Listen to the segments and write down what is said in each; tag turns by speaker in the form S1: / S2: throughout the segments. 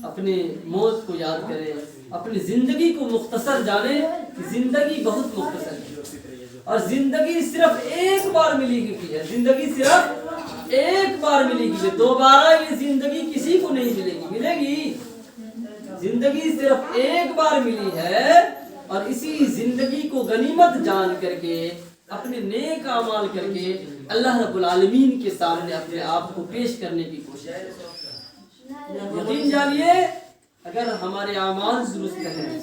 S1: اپنے موت کو یاد کریں، اپنی زندگی کو مختصر جانیں کہ زندگی بہت مختصر ہے اور زندگی صرف ایک بار ملی ہوئی ہے، زندگی صرف ایک بار ملے گی، دوبارہ یہ زندگی کسی کو نہیں ملے گی، ملے گی؟ زندگی صرف ایک بار ملی ہے اور اسی زندگی کو غنیمت جان کر کے اپنے نیک اعمال کر کے اللہ رب العالمین کے سامنے اپنے آپ کو پیش کرنے کی کوشش کریں۔ یقین جانیے اگر ہمارے اعمال درست ہیں،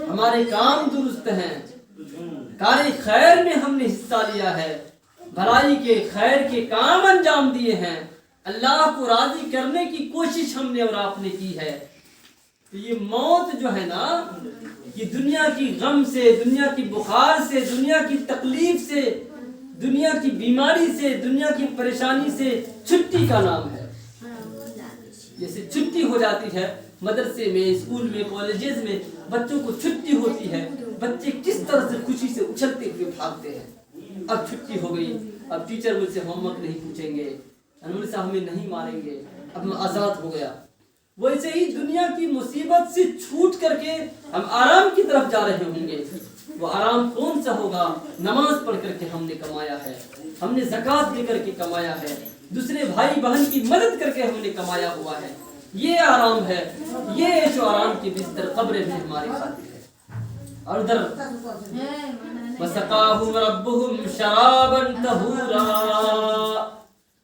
S1: ہمارے کام درست ہیں، کار خیر میں ہم نے حصہ لیا ہے، بھلائی کے خیر کے کام انجام دیے ہیں، اللہ کو راضی کرنے کی کوشش ہم نے اور آپ نے کی ہے، تو یہ موت جو ہے نا، یہ دنیا کی غم سے، دنیا کی بخار سے، دنیا کی تکلیف سے، دنیا کی بیماری سے، دنیا کی پریشانی سے چھٹی کا نام ہے۔ جیسے چھٹی ہو جاتی ہے مدرسے میں، اسکول میں، کالجز میں، بچوں کو چھٹی ہوتی ہے، بچے کس طرح سے خوشی سے اچھلتے ہوئے بھاگتے ہیں، اب چھٹی ہو گئی، اب ٹیچر مجھ سے ہوم ورک نہیں پوچھیں گے، مجھ سے ہمیں نہیں ماریں گے، اب میں آزاد ہو گیا۔ ویسے ہی دنیا کی مصیبت سے چھوٹ کر کے ہم آرام کی طرف جا رہے ہوں گے۔ وہ آرام کون سا ہوگا؟ نماز پڑھ کر کے ہم نے کمایا ہے، ہم نے زکوٰۃ دے کر کے کمایا ہے، دوسرے بھائی بہن کی مدد کر کے ہم نے کمایا ہوا ہے، یہ آرام ہے، یہ عیش و آرام کی بستر قبر میں ہماری خاطر ہے۔ اور ادھر وَسَقَاهُمْ رَبُّهُمْ شَرَابًا طَهُورًا،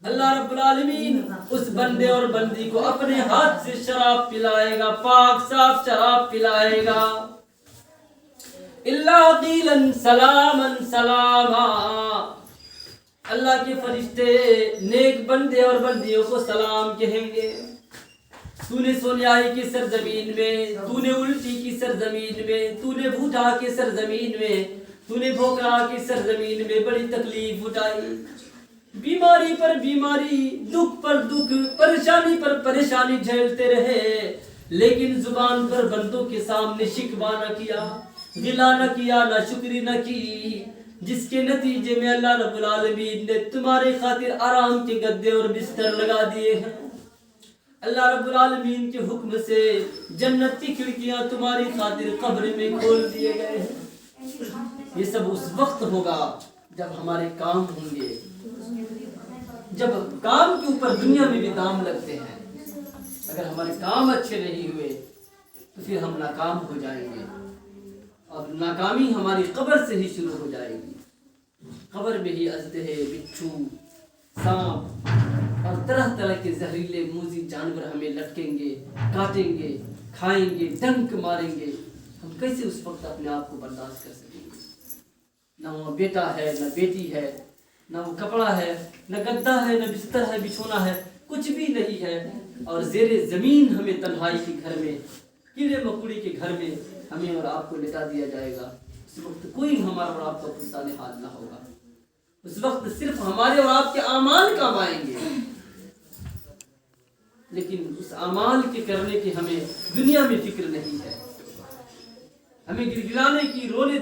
S1: اللہ رب العالمین اس بندے اور بندی کو اپنے ہاتھ سے شراب پلائے گا، پاک صاف شراب پلائے گا۔ إِلَّا قِيلًا سَلَامًا سَلَامًا، اللہ کے فرشتے نیک بندے اور بندیوں کو سلام کہیں گے۔ تو نے سونیائی کی سرزمین میں، تو نے الٹی کی سرزمین میں، تو نے بھوٹا کی سرزمین میں، تو نے بھوکرا کی سرزمین میں بڑی تکلیف اٹھائی، بیماری پر بیماری، دکھ پر دکھ، پریشانی پر پریشانی جھیلتے رہے، لیکن زبان پر بندوں کے سامنے شکوہ نہ کیا، گلہ نہ کیا، نہ شکری نہ کی، جس کے نتیجے میں اللہ رب العالمین نے تمہارے خاطر آرام کے گدے اور بستر لگا دیے ہیں۔ اللہ رب العالمین کے حکم سے جنت کی کھڑکیاں تمہاری خاطر قبر میں کھول دیے گئے ہیں۔ یہ سب اس وقت ہوگا جب ہمارے کام ہوں گے، جب کام کے اوپر دنیا میں بھی دام لگتے ہیں، اگر ہمارے کام اچھے نہیں ہوئے تو پھر ہم ناکام ہو جائیں گے اور ناکامی ہماری قبر سے ہی شروع ہو جائے گی۔ قبر میں ہی اژدہے، بچھو، سانپ اور طرح طرح کے زہریلے موذی جانور ہمیں لٹکیں گے، کاٹیں گے، کھائیں گے، ڈنک ماریں گے۔ ہم کیسے اس وقت اپنے آپ کو برداشت کر سکیں گے؟ نہ وہ بیٹا ہے، نہ بیٹی ہے، نہ وہ کپڑا ہے، نہ گدا ہے، نہ بستر ہے، بچھونا ہے، کچھ بھی نہیں ہے، اور زیر زمین ہمیں تنہائی کے گھر میں، کیڑے مکوڑی کے گھر میں ہمیں اور آپ کو لٹا دیا جائے گا۔ اس وقت کوئی ہمارا اور آپ کا پرسان حال نہ ہوگا، اس وقت صرف ہمارے اور آپ کے اعمال کام آئیں گے، لیکن اس اعمال کے کرنے کی ہمیں دنیا میں فکر نہیں ہے، ہمیں گڑگڑانے کی، رونے